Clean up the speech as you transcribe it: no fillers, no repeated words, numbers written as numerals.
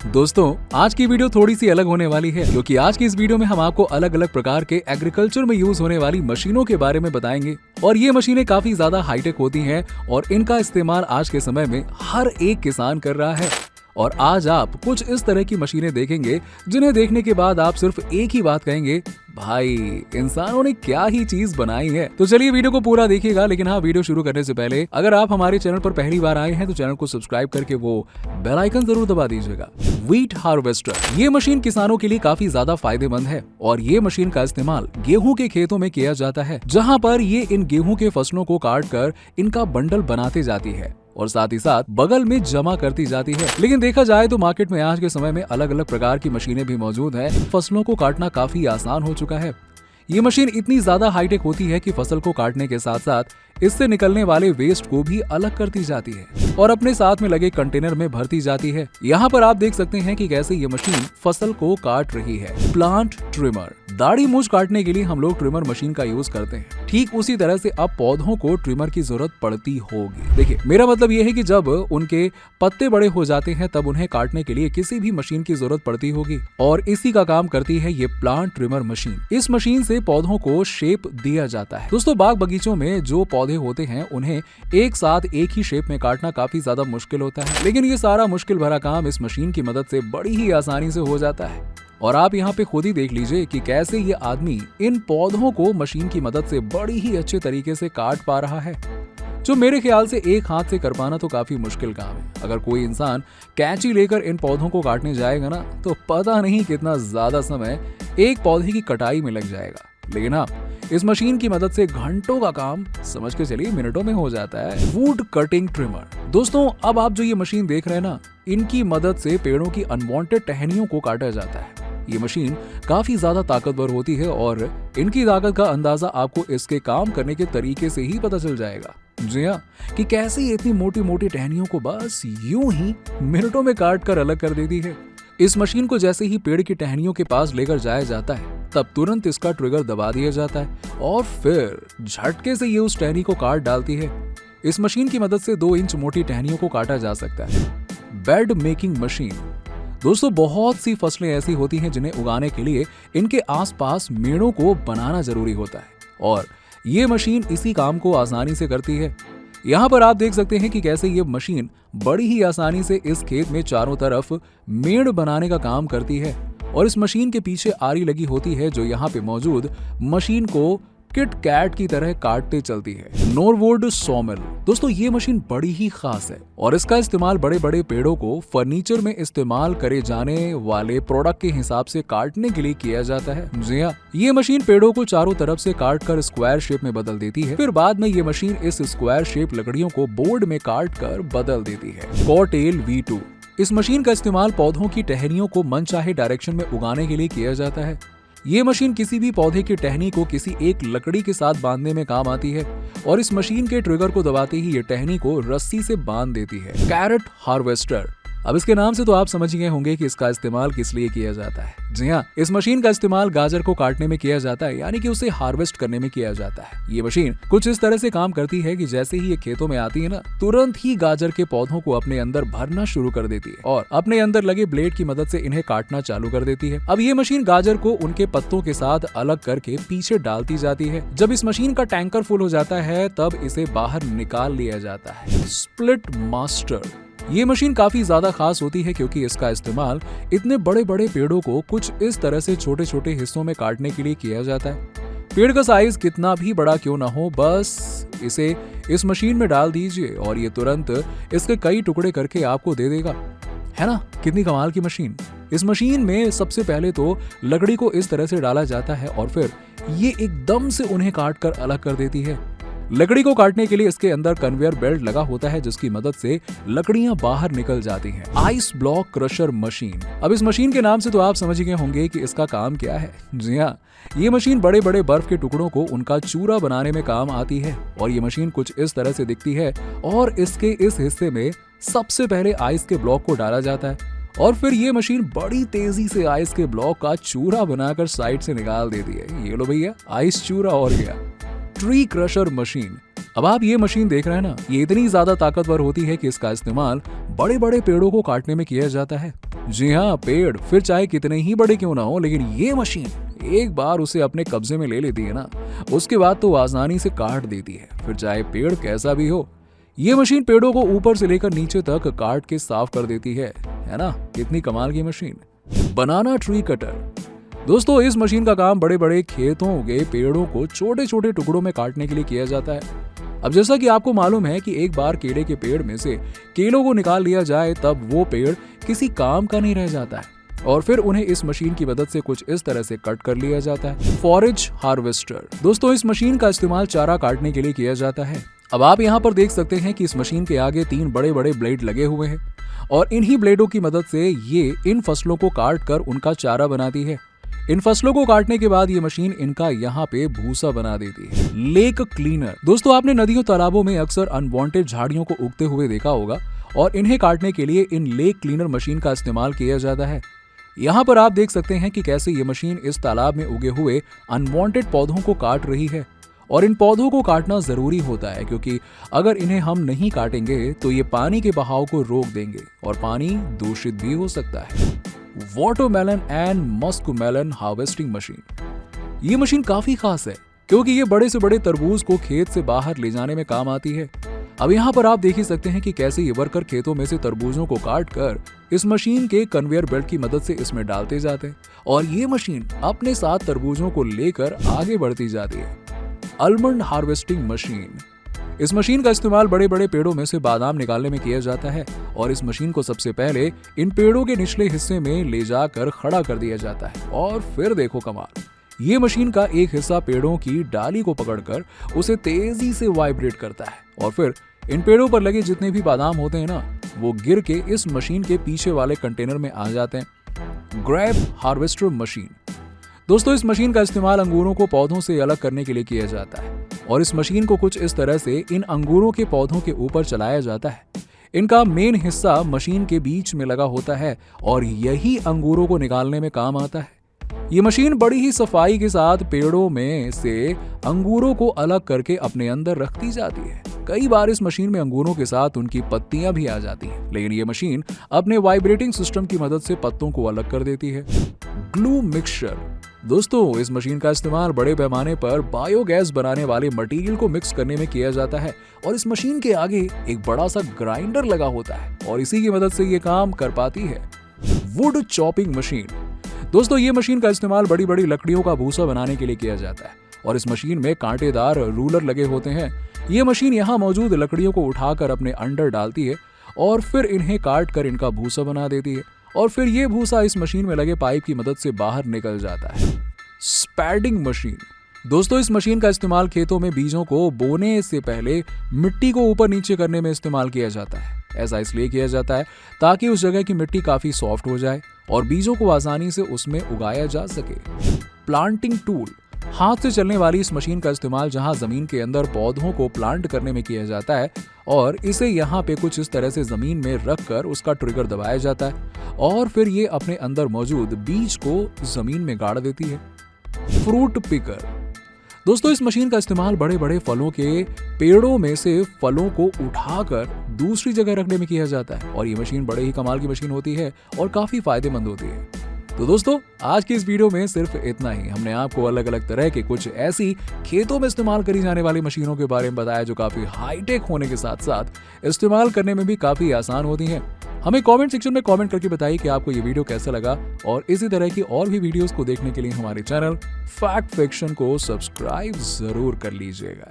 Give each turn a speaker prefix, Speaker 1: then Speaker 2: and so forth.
Speaker 1: दोस्तों, आज की वीडियो थोड़ी सी अलग होने वाली है क्योंकि आज की इस वीडियो में हम आपको अलग अलग प्रकार के एग्रीकल्चर में यूज होने वाली मशीनों के बारे में बताएंगे। और ये मशीनें काफी ज्यादा हाईटेक होती हैं और इनका इस्तेमाल आज के समय में हर एक किसान कर रहा है। और आज आप कुछ इस तरह की मशीनें देखेंगे जिन्हें देखने के बाद आप सिर्फ एक ही बात कहेंगे, भाई इंसानों ने क्या ही चीज बनाई है। तो चलिए वीडियो को पूरा देखिएगा, लेकिन हाँ, वीडियो शुरू करने से पहले अगर आप हमारे चैनल पर पहली बार आए हैं तो चैनल को सब्सक्राइब करके वो बेल आइकन जरूर दबा दीजिएगा। व्हीट हार्वेस्टर ये मशीन किसानों के लिए काफी ज्यादा फायदेमंद है और ये मशीन का इस्तेमाल गेहूं के खेतों में किया जाता है, जहां पर ये इन गेहूं के फसलों को काट कर इनका बंडल बनाते जाती है और साथ ही साथ बगल में जमा करती जाती है। लेकिन देखा जाए तो मार्केट में आज के समय में अलग अलग प्रकार की मशीनें भी मौजूद हैं। फसलों को काटना काफी आसान हो चुका है। ये मशीन इतनी ज्यादा हाईटेक होती है कि फसल को काटने के साथ साथ इससे निकलने वाले वेस्ट को भी अलग करती जाती है और अपने साथ में लगे कंटेनर में भरती जाती है। यहाँ पर आप देख सकते हैं कि कैसे ये मशीन फसल को काट रही है। प्लांट ट्रिमर, दाढ़ी मूंछ काटने के लिए हम लोग ट्रिमर मशीन का यूज करते हैं। ठीक उसी तरह से अब पौधों को ट्रिमर की जरूरत पड़ती होगी। देखिए, मेरा मतलब ये है कि जब उनके पत्ते बड़े हो जाते हैं तब उन्हें काटने के लिए किसी भी मशीन की जरूरत पड़ती होगी और इसी का काम करती है ये प्लांट ट्रिमर मशीन। इस मशीन से पौधों को शेप दिया जाता है। दोस्तों, बाग बगीचों में जो पौधे होते हैं उन्हें एक साथ एक ही शेप में काटना काफी ज्यादा मुश्किल होता है, लेकिन ये सारा मुश्किल भरा काम इस मशीन की मदद से बड़ी ही आसानी से हो जाता है। और आप यहाँ पे खुद ही देख लीजिए कि कैसे ये आदमी इन पौधों को मशीन की मदद से बड़ी ही अच्छे तरीके से काट पा रहा है, जो मेरे ख्याल से एक हाथ से कर पाना तो काफी मुश्किल काम है। अगर कोई इंसान कैंची लेकर इन पौधों को काटने जाएगा ना तो पता नहीं कितना ज्यादा समय एक पौधे की कटाई में लग जाएगा। लेकिन हाँ, इस मशीन की मदद से घंटों का काम समझ के चलिए मिनटों में हो जाता है। Would cutting trimmer. दोस्तों, अब आप जो ये मशीन देख रहे हैं ना, इनकी मदद से पेड़ों की अनवांटेड टहनियों को काटा जाता है। ये मशीन काफी ज्यादा ताकतवर होती है और इनकी ताकत का अंदाजा आपको इसके काम करने के तरीके से ही पता चल जाएगा। जी हाँ, कि कैसे ये इतनी मोटी मोटी टहनियों को बस यूं ही मिनटों में काट कर अलग कर देती है। इस मशीन को जैसे ही पेड़ की टहनियों के पास लेकर जाया जाता है तब तुरंत इसका ट्रिगर दबा दिया जाता है और फिर झटके से ये उस टहनी को काट डालती है। इस मशीन की मदद से 2 इंच मोटी टहनियों को काटा जा सकता है। Bed making machine. दोस्तों, बहुत सी फसलें ऐसी होती हैं जिन्हें उगाने के लिए इनके आसपास मेड़ों को बनाना जरूरी होता है और ये मशीन इसी काम को आसानी से करती है। यहाँ पर आप देख सकते हैं कि कैसे ये मशीन बड़ी ही आसानी से इस खेत में चारों तरफ मेड़ बनाने का काम करती है और इस मशीन के पीछे आरी लगी होती है जो यहाँ पे मौजूद मशीन को किट कैट की तरह काटते चलती है। नॉरवुड सॉमिल। दोस्तों, ये मशीन बड़ी ही खास है और इसका इस्तेमाल बड़े बड़े पेड़ों को फर्नीचर में इस्तेमाल करे जाने वाले प्रोडक्ट के हिसाब से काटने के लिए किया जाता है। जी हाँ, ये मशीन पेड़ों को चारों तरफ से काट कर स्क्वायर शेप में बदल देती है। फिर बाद में ये मशीन इस स्क्वायर शेप लकड़ियों को बोर्ड में काट कर बदल देती है। कॉटेल V2। इस मशीन का इस्तेमाल पौधों की टहनियों को मनचाहे डायरेक्शन में उगाने के लिए किया जाता है। ये मशीन किसी भी पौधे की टहनी को किसी एक लकड़ी के साथ बांधने में काम आती है और इस मशीन के ट्रिगर को दबाते ही ये टहनी को रस्सी से बांध देती है। Carrot harvester. अब इसके नाम से तो आप समझ गए होंगे कि इसका इस्तेमाल किस लिए किया जाता है। जी हाँ, इस मशीन का इस्तेमाल गाजर को काटने में किया जाता है, यानी कि उसे हार्वेस्ट करने में किया जाता है। ये मशीन कुछ इस तरह से काम करती है कि जैसे ही ये खेतों में आती है ना, तुरंत ही गाजर के पौधों को अपने अंदर भरना शुरू कर देती है और अपने अंदर लगे ब्लेड की मदद से इन्हें काटना चालू कर देती है। अब ये मशीन गाजर को उनके पत्तों के साथ अलग करके पीछे डालती जाती है। जब इस मशीन का टैंकर फुल हो जाता है तब इसे बाहर निकाल लिया जाता है। Split master. ये मशीन काफी ज्यादा खास होती है क्योंकि इसका इस्तेमाल इतने बड़े बड़े पेड़ों को कुछ इस तरह से छोटे छोटे हिस्सों में काटने के लिए किया जाता है। पेड़ का साइज कितना भी बड़ा क्यों ना हो, बस इसे इस मशीन में डाल दीजिए और ये तुरंत इसके कई टुकड़े करके आपको दे देगा। है ना, कितनी कमाल की मशीन। इस मशीन में सबसे पहले तो लकड़ी को इस तरह से डाला जाता है और फिर ये एकदम से उन्हें काट कर अलग कर देती है। लकड़ी को काटने के लिए इसके अंदर कन्वेयर बेल्ट लगा होता है जिसकी मदद से लकड़ियां बाहर निकल जाती हैं। Ice block crusher machine. अब इस मशीन के नाम से तो आप समझ गए होंगे कि इसका काम क्या है। जी हाँ, ये मशीन बड़े बड़े बर्फ के टुकड़ों को उनका चूरा बनाने में काम आती है और ये मशीन कुछ इस तरह से दिखती है और इसके इस हिस्से में सबसे पहले आइस के ब्लॉक को डाला जाता है और फिर ये मशीन बड़ी तेजी से आइस के ब्लॉक का चूरा बनाकर साइड से निकाल देती है। ये लो भैया, आइस चूरा और गया। Tree crusher machine. अब आप ये मशीन देख रहे हैं ना, ये इतनी ज्यादा ताकतवर होती है कि इसका इस्तेमाल बड़े बड़े पेड़ों को काटने में किया जाता है। जी हाँ, पेड़ फिर चाहे कितने ही बड़े क्यों ना हो, लेकिन ये मशीन एक बार उसे अपने कब्जे में ले लेती है ना, उसके बाद तो आसानी से काट देती है, फिर चाहे पेड़ कैसा भी हो। ये मशीन पेड़ों को ऊपर से लेकर नीचे तक काट के साफ कर देती है ना। कितनी कमाल की मशीन। बनाना ट्री कटर। दोस्तों, इस मशीन का काम बड़े बड़े खेतों के पेड़ों को छोटे छोटे टुकड़ों में काटने के लिए किया जाता है। अब जैसा कि आपको मालूम है कि एक बार केले के पेड़ में से केलों को निकाल लिया जाए तब वो पेड़ किसी काम का नहीं रह जाता है, और फिर उन्हें इस मशीन की मदद से कुछ इस तरह से कट कर लिया जाता है। Forage harvester. दोस्तों, इस मशीन का इस्तेमाल चारा काटने के लिए किया जाता है। अब आप यहाँ पर देख सकते हैं कि इस मशीन के आगे 3 बड़े बड़े ब्लेड लगे हुए हैं, और इन्हीं ब्लेडों की मदद से ये इन फसलों को काट कर उनका चारा बनाती है। इन फसलों को काटने के बाद ये मशीन इनका यहाँ पे भूसा बना देती है। Lake cleaner. दोस्तों, आपने नदियों तालाबों में अक्सर अनवांटेड झाड़ियों को उगते हुए देखा होगा, और इन्हें काटने के लिए इन लेक क्लीनर मशीन का इस्तेमाल किया जाता है। यहाँ पर आप देख सकते हैं कि कैसे ये मशीन इस तालाब में उगे हुए अनवांटेड पौधों को काट रही है। और इन पौधों को काटना जरूरी होता है, क्योंकि अगर इन्हें हम नहीं काटेंगे तो ये पानी के बहाव को रोक देंगे और पानी दूषित भी हो सकता है। Watermelon and muskmelon harvesting machine. ये मशीन काफी खास है, क्योंकि ये बड़े से बड़े तरबूज को खेत से बाहर ले जाने में काम आती है। अब यहाँ पर आप देख ही सकते हैं कि कैसे ये वर्कर खेतों में से तरबूजों को काट कर इस मशीन के कन्वेयर बेल्ट की मदद से इसमें डालते जाते हैं, और ये मशीन अपने साथ तरबूजों को लेकर आगे बढ़ती जाती है। Almond harvesting machine. इस मशीन का इस्तेमाल बड़े बड़े पेड़ों में से बादाम निकालने में किया जाता है, और इस मशीन को सबसे पहले इन पेड़ों के निचले हिस्से में ले जाकर खड़ा कर दिया जाता है, और फिर देखो कमाल, ये मशीन का एक हिस्सा पेड़ों की डाली को पकड़कर उसे तेजी से वाइब्रेट करता है, और फिर इन पेड़ों पर लगे जितने भी बादाम होते हैं ना, वो गिर के इस मशीन के पीछे वाले कंटेनर में आ जाते हैं। Grape harvester machine. दोस्तों, इस मशीन का इस्तेमाल अंगूरों को पौधों से अलग करने के लिए किया जाता है, और इस मशीन को कुछ इस तरह से इन अंगूरों के पौधों के ऊपर चलाया जाता है। इनका मेन हिस्सा मशीन के बीच में लगा होता है, और यही अंगूरों को निकालने में काम आता है। ये मशीन बड़ी ही सफाई के साथ पेड़ों में से अंगूरों को अलग करके अपने अंदर रखती जाती है। कई बार इस मशीन में अंगूरों के साथ उनकी पत्तियां भी आ जाती हैं, लेकिन ये मशीन अपने वाइब्रेटिंग सिस्टम की मदद से पत्तों को अलग कर देती है। Glue mixture. दोस्तों, इस मशीन का इस्तेमाल बड़े पैमाने पर बायोगैस बनाने वाले मटेरियल को मिक्स करने में किया जाता है, और इस मशीन के आगे एक बड़ा सा ग्राइंडर लगा होता है, और इसी की मदद से ये काम कर पाती है। Would chopping machine. दोस्तों, ये मशीन का इस्तेमाल बड़ी बड़ी लकड़ियों का भूसा बनाने के लिए किया जाता है, और इस मशीन में कांटेदार रूलर लगे होते हैं। ये मशीन यहाँ मौजूद लकड़ियों को उठाकर अपने अंदर डालती है, और फिर इन्हें काट कर इनका भूसा बना देती है, और फिर ये भूसा इस मशीन में लगे पाइप की मदद से बाहर निकल जाता है। स्पैडिंग मशीन। दोस्तों, इस मशीन का इस्तेमाल खेतों में बीजों को बोने से पहले मिट्टी को ऊपर नीचे करने में इस्तेमाल किया जाता है। ऐसा इसलिए किया जाता है ताकि उस जगह की मिट्टी काफी सॉफ्ट हो जाए और बीजों को आसानी से उसमें उगाया जा सके। Planting tool. हाथ से चलने वाली इस मशीन का इस्तेमाल जहां जमीन के अंदर पौधों को प्लांट करने में किया जाता है, और इसे यहाँ पे कुछ इस तरह से जमीन में रखकर उसका ट्रिगर दबाया जाता है, और फिर ये अपने अंदर मौजूद बीज को जमीन में गाड़ देती है। Fruit picker. दोस्तों, इस मशीन का इस्तेमाल बड़े बड़े फलों के पेड़ों में से फलों को उठाकर दूसरी जगह रखने में किया जाता है, और ये मशीन बड़े ही कमाल की मशीन होती है और काफी फायदेमंद होती है। तो दोस्तों, आज की इस वीडियो में सिर्फ इतना ही। हमने आपको अलग अलग तरह के कुछ ऐसी खेतों में इस्तेमाल करी जाने वाली मशीनों के बारे में बताया जो काफी हाईटेक होने के साथ साथ इस्तेमाल करने में भी काफी आसान होती हैं। हमें कमेंट सेक्शन में कमेंट करके बताइए कि आपको ये वीडियो कैसा लगा, और इसी तरह की और भी वीडियोस को देखने के लिए हमारे चैनल फैक्ट फिक्शन को सब्सक्राइब जरूर कर लीजिएगा।